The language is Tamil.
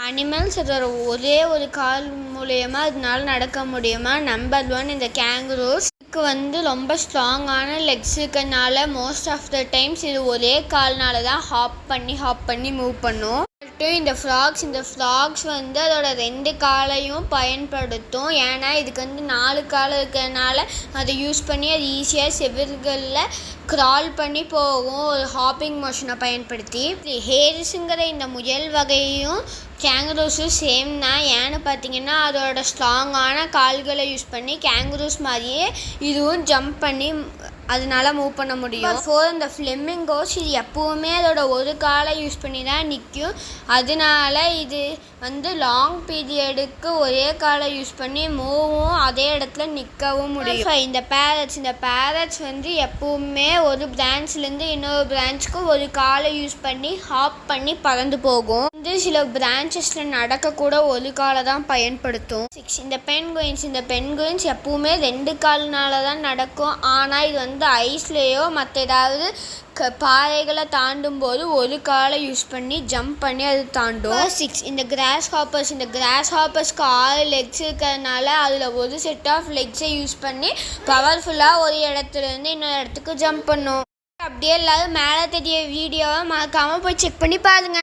அனிமல்ஸ் அதோட ஒரே ஒரு கால் மூலயமா அதனால நடக்க முடியுமா? நம்பர் 1 இந்த கேங்குரூஸ். இதுக்கு ரொம்ப ஸ்ட்ராங்கான லெக்ஸ் இருக்கனால மோஸ்ட் ஆஃப் த டைம்ஸ் இது ஒரே கால்னால தான் ஹாப் பண்ணி மூவ் பண்ணும். இந்த ஃப்ராக்ஸ் அதோட 2 காலையும் பயன்படுத்தும். ஏன்னா இதுக்கு 4 கால் இருக்கிறதுனால அதை யூஸ் பண்ணி அது ஈஸியாக செவில்களில் க்ரால் பண்ணி போகும் ஒரு ஹாப்பிங் மோஷனை பயன்படுத்தி. ஹேரிஸுங்கிற இந்த முயல் வகையும் கேங்குரூஸும் சேம் தான். ஏன்னு பார்த்தீங்கன்னா அதோட ஸ்ட்ராங்கான கால்களை யூஸ் பண்ணி கேங்குரூஸ் மாதிரியே இதுவும் ஜம்ப் பண்ணி அதனால மூவ் பண்ண முடியும். 4 இந்த ஃப்ளெமிங்கோஸ். இது எப்போவுமே அதோட ஒரு காலை யூஸ் பண்ணி தான் நிற்கும். அதனால இது லாங் பீரியடுக்கு ஒரே காலை யூஸ் பண்ணி மூவும் அதே இடத்துல நிற்கவும் முடியும். இந்த பேரட்ஸ் எப்போவுமே ஒரு பிரான்ச்லேருந்து இன்னொரு பிரான்ச்சுக்கு ஒரு காலை யூஸ் பண்ணி ஹாப் பண்ணி பறந்து போகும். சில பிரான்ச்சஸில் நடக்கக்கூட ஒரு காலை தான் பயன்படுத்தும். 6 இந்த பென்குயின்ஸ் எப்பவுமே 2 கால்னால தான் நடக்கும். ஆனால் இது ஐஸ்லேயோ மற்ற ஏதாவது பாறைகளை தாண்டும் போது ஒரு காலை யூஸ் பண்ணி ஜம்ப் பண்ணி அது தாண்டும். 6 இந்த கிராஸ் ஹாப்பர்ஸ்க்கு 6 லெக்ஸ் இருக்கிறதுனால அதில் ஒரு செட் ஆஃப் லெக்ஸை யூஸ் பண்ணி பவர்ஃபுல்லாக ஒரு இடத்துலேருந்து இன்னொரு இடத்துக்கு ஜம்ப் பண்ணும். அப்படியே எல்லாரும் மேலே தெரிய வீடியோவை மறக்காமல் போய் செக் பண்ணி பாருங்க.